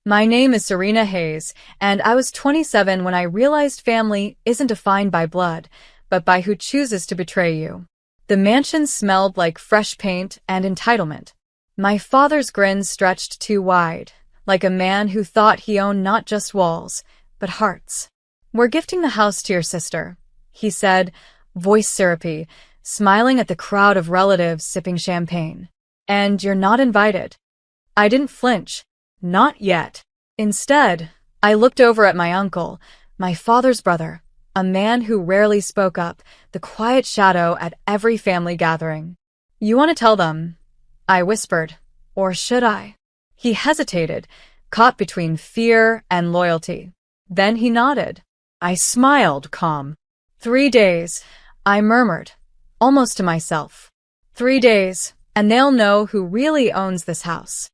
My name is Serena Hayes, and I was 27 when I realized family isn't defined by blood, but by who chooses to betray you. The mansion smelled like fresh paint and entitlement. My father's grin stretched too wide, like a man who thought he owned not just walls, but hearts. "We're gifting the house to your sister," he said, voice syrupy, smiling at the crowd of relatives sipping champagne. "And you're not invited." I didn't flinch. Not yet. Instead, I looked over at my uncle, my father's brother, a man who rarely spoke up, the quiet shadow at every family gathering. "You want to tell them?" I whispered. "Or should I?" He hesitated, caught between fear and loyalty. Then he nodded. I smiled, calm. 3 days, I murmured, almost to myself. 3 days, and they'll know who really owns this house.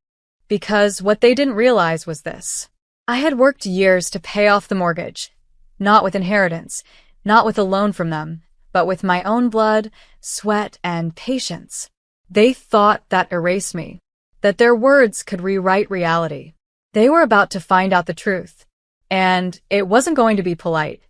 Because what they didn't realize was this. I had worked years to pay off the mortgage. Not with inheritance, not with a loan from them, but with my own blood, sweat, and patience. They thought that erased me, that their words could rewrite reality. They were about to find out the truth, and it wasn't going to be polite.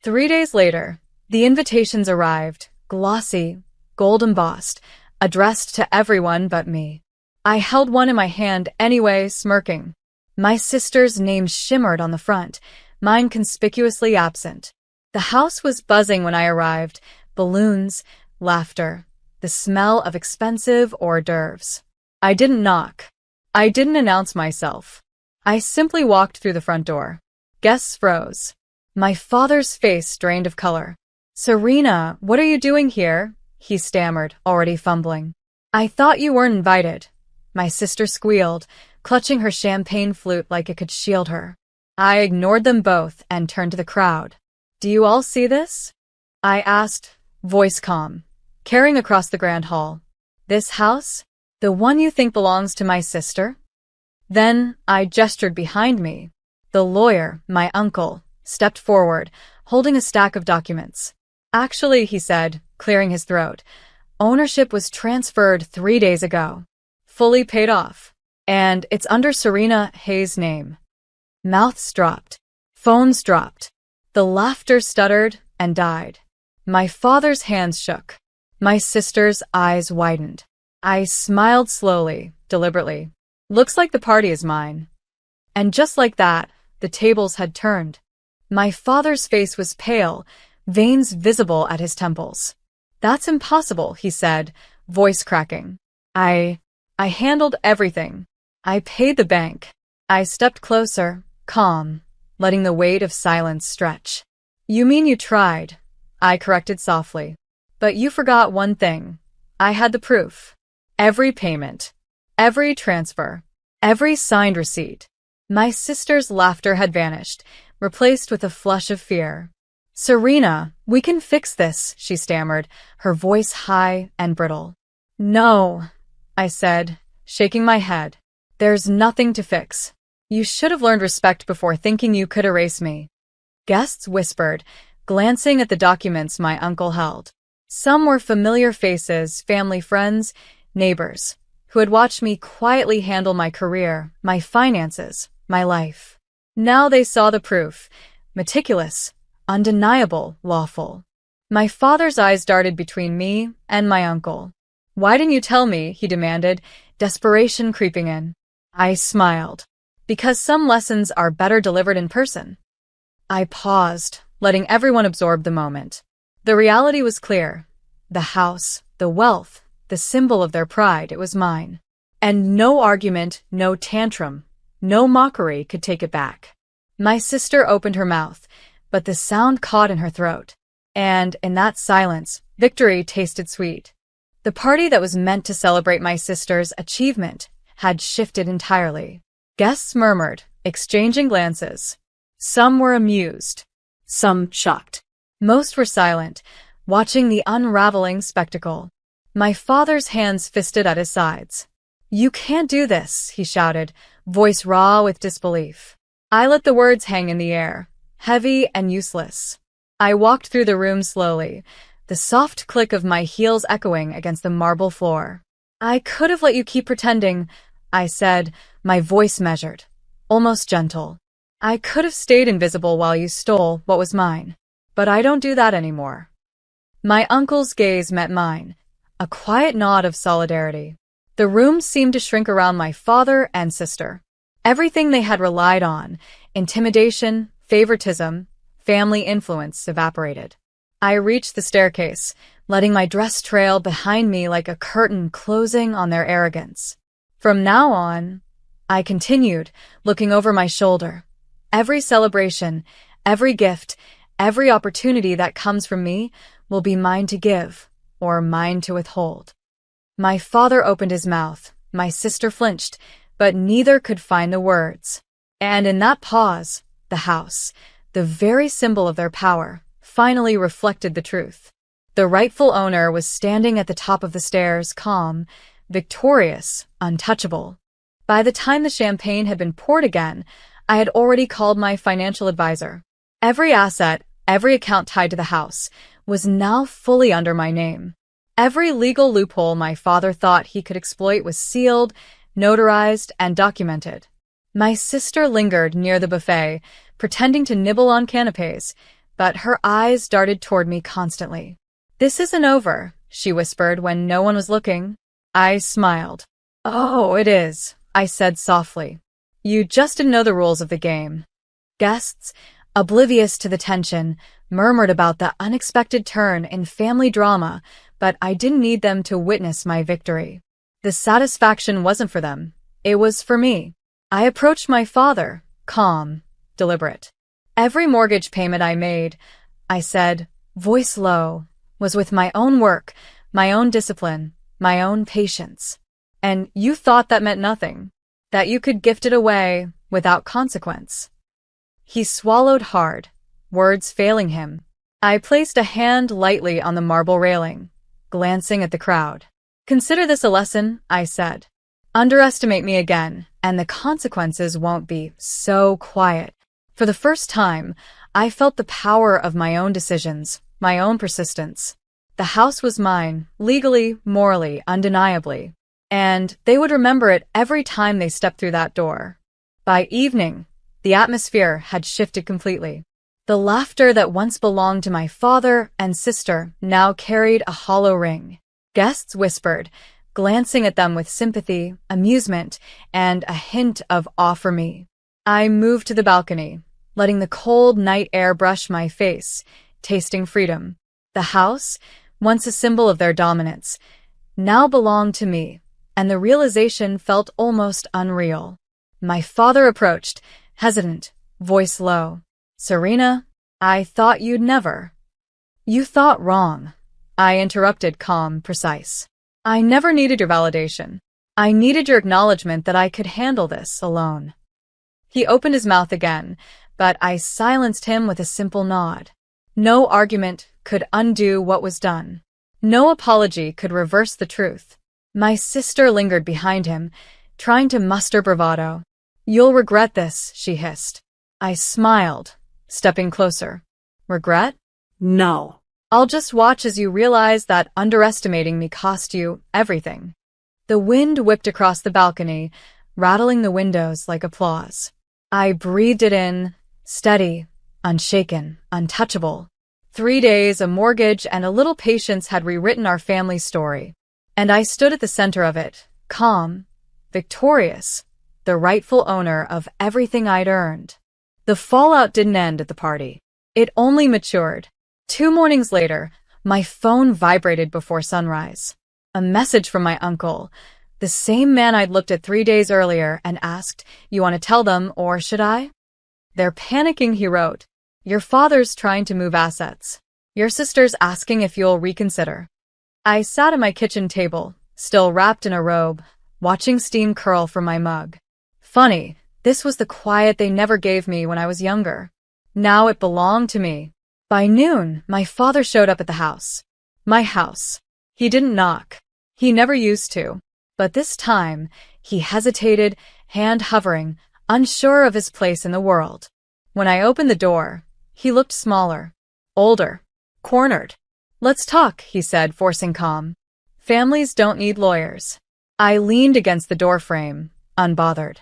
3 days later, the invitations arrived, glossy, gold-embossed, addressed to everyone but me. I held one in my hand anyway, smirking. My sister's name shimmered on the front, mine conspicuously absent. The house was buzzing when I arrived, balloons, laughter, the smell of expensive hors d'oeuvres. I didn't knock. I didn't announce myself. I simply walked through the front door. Guests froze. My father's face drained of color. "Serena, what are you doing here?" he stammered, already fumbling. "I thought you weren't invited." My sister squealed, clutching her champagne flute like it could shield her. I ignored them both and turned to the crowd. "Do you all see this?" I asked, voice calm, carrying across the grand hall. "This house? The one you think belongs to my sister?" Then I gestured behind me. The lawyer, my uncle, stepped forward, holding a stack of documents. "Actually," he said, clearing his throat, "ownership was transferred 3 days ago. Fully paid off. And it's under Serena Hayes' name." Mouths dropped. Phones dropped. The laughter stuttered and died. My father's hands shook. My sister's eyes widened. I smiled slowly, deliberately. "Looks like the party is mine." And just like that, the tables had turned. My father's face was pale, veins visible at his temples. "That's impossible," he said, voice cracking. I handled everything. I paid the bank. I stepped closer, calm, letting the weight of silence stretch. "You mean you tried," I corrected softly. "But you forgot one thing. I had the proof. Every payment. Every transfer. Every signed receipt." My sister's laughter had vanished, replaced with a flush of fear. "Serena, we can fix this," she stammered, her voice high and brittle. "No," I said, shaking my head. "There's nothing to fix. You should have learned respect before thinking you could erase me." Guests whispered, glancing at the documents my uncle held. Some were familiar faces, family friends, neighbors, who had watched me quietly handle my career, my finances, my life. Now they saw the proof, meticulous, undeniable, lawful. My father's eyes darted between me and my uncle. "Why didn't you tell me?" he demanded, desperation creeping in. I smiled. "Because some lessons are better delivered in person." I paused, letting everyone absorb the moment. The reality was clear. The house, the wealth, the symbol of their pride, it was mine. And no argument, no tantrum, no mockery could take it back. My sister opened her mouth, but the sound caught in her throat. And in that silence, victory tasted sweet. The party that was meant to celebrate my sister's achievement had shifted entirely. Guests murmured, exchanging glances. Some were amused, some shocked. Most were silent, watching the unraveling spectacle. My father's hands fisted at his sides. "You can't do this," he shouted, voice raw with disbelief. I let the words hang in the air, heavy and useless. I walked through the room slowly, the soft click of my heels echoing against the marble floor. "I could have let you keep pretending," I said, my voice measured. almost gentle. I could have stayed invisible while you stole what was mine, but I don't do that anymore. My uncle's gaze met mine, a quiet nod of solidarity. The room seemed to shrink around my father and sister. Everything they had relied on, intimidation, favoritism, family influence, evaporated. I reached the staircase, letting my dress trail behind me like a curtain closing on their arrogance. From now on, I continued, looking over my shoulder. Every celebration, every gift, every opportunity that comes from me will be mine to give, or mine to withhold. My father opened his mouth, my sister flinched, but neither could find the words. And in that pause, the house, the very symbol of their power, finally reflected the truth. The rightful owner was standing at the top of the stairs, calm, victorious, untouchable. By the time the champagne had been poured again, I had already called my financial advisor. Every asset, every account tied to the house, was now fully under my name. Every legal loophole my father thought he could exploit was sealed, notarized, and documented. My sister lingered near the buffet, pretending to nibble on canapes, but her eyes darted toward me constantly. "This isn't over," she whispered when no one was looking. I smiled. "Oh, it is," I said softly. "You just didn't know the rules of the game." Guests, oblivious to the tension, murmured about the unexpected turn in family drama, but I didn't need them to witness my victory. The satisfaction wasn't for them. It was for me. I approached my father, calm, deliberate. "Every mortgage payment I made," I said, voice low, "was with my own work, my own discipline, my own patience. And you thought that meant nothing, that you could gift it away without consequence." He swallowed hard, words failing him. I placed a hand lightly on the marble railing, glancing at the crowd. "Consider this a lesson," I said. "Underestimate me again, and the consequences won't be so quiet." For the first time, I felt the power of my own decisions, my own persistence. The house was mine, legally, morally, undeniably. And they would remember it every time they stepped through that door. By evening, the atmosphere had shifted completely. The laughter that once belonged to my father and sister now carried a hollow ring. Guests whispered, glancing at them with sympathy, amusement, and a hint of awe for me. I moved to the balcony, letting the cold night air brush my face, tasting freedom. The house, once a symbol of their dominance, now belonged to me, and the realization felt almost unreal. My father approached, hesitant, voice low. "Serena, I thought you'd never." "You thought wrong," I interrupted, calm, precise. "I never needed your validation. I needed your acknowledgement that I could handle this alone." He opened his mouth again, but I silenced him with a simple nod. No argument could undo what was done. No apology could reverse the truth. My sister lingered behind him, trying to muster bravado. "You'll regret this," she hissed. I smiled, stepping closer. "Regret? No. I'll just watch as you realize that underestimating me cost you everything." The wind whipped across the balcony, rattling the windows like applause. I breathed it in, steady, unshaken, untouchable. 3 days, a mortgage, and a little patience had rewritten our family story. And I stood at the center of it, calm, victorious, the rightful owner of everything I'd earned. The fallout didn't end at the party. It only matured. 2 mornings later, my phone vibrated before sunrise. A message from my uncle, the same man I'd looked at 3 days earlier and asked, "You want to tell them, or should I?" "They're panicking," he wrote. "Your father's trying to move assets. Your sister's asking if you'll reconsider." I sat at my kitchen table, still wrapped in a robe, watching steam curl from my mug. Funny, this was the quiet they never gave me when I was younger. Now it belonged to me. By noon, my father showed up at the house. My house. He didn't knock. He never used to. But this time, he hesitated, hand hovering, unsure of his place in the world. When I opened the door, he looked smaller, older, cornered. "Let's talk," he said, forcing calm. "Families don't need lawyers." I leaned against the doorframe, unbothered.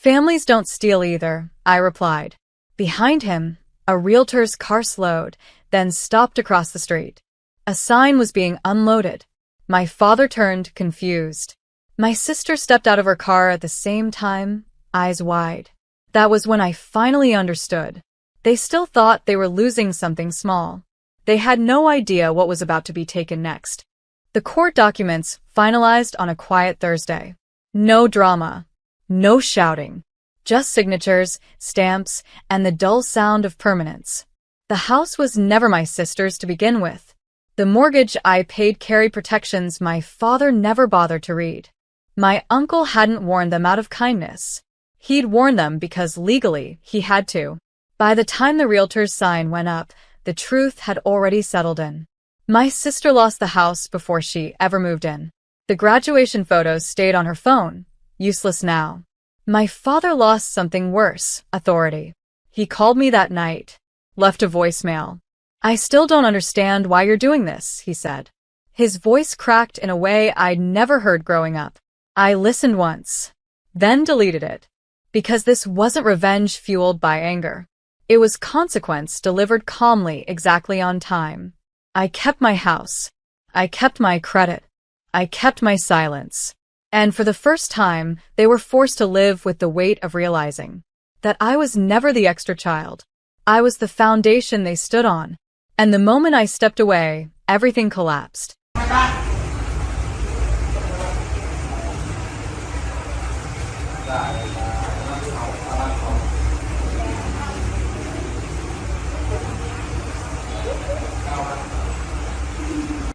Families don't steal either, I replied. Behind him, a realtor's car slowed, then stopped across the street. A sign was being unloaded. My father turned, confused. My sister stepped out of her car at the same time, eyes wide. That was when I finally understood. They still thought they were losing something small. They had no idea what was about to be taken next. The court documents finalized on a quiet Thursday. No drama. No shouting. Just signatures, stamps, and the dull sound of permanence. The house was never my sister's to begin with. The mortgage I paid carried protections my father never bothered to read. My uncle hadn't warned them out of kindness. He'd warned them because legally he had to. By the time the realtor's sign went up, the truth had already settled in. My sister lost the house before she ever moved in. The graduation photos stayed on her phone, useless now. My father lost something worse, authority. He called me that night, left a voicemail. I still don't understand why you're doing this, he said. His voice cracked in a way I'd never heard growing up. I listened once, then deleted it. Because this wasn't revenge fueled by anger. It was consequence delivered calmly, exactly on time. I kept my house. I kept my credit. I kept my silence. And for the first time, they were forced to live with the weight of realizing that I was never the extra child. I was the foundation they stood on. And the moment I stepped away, everything collapsed.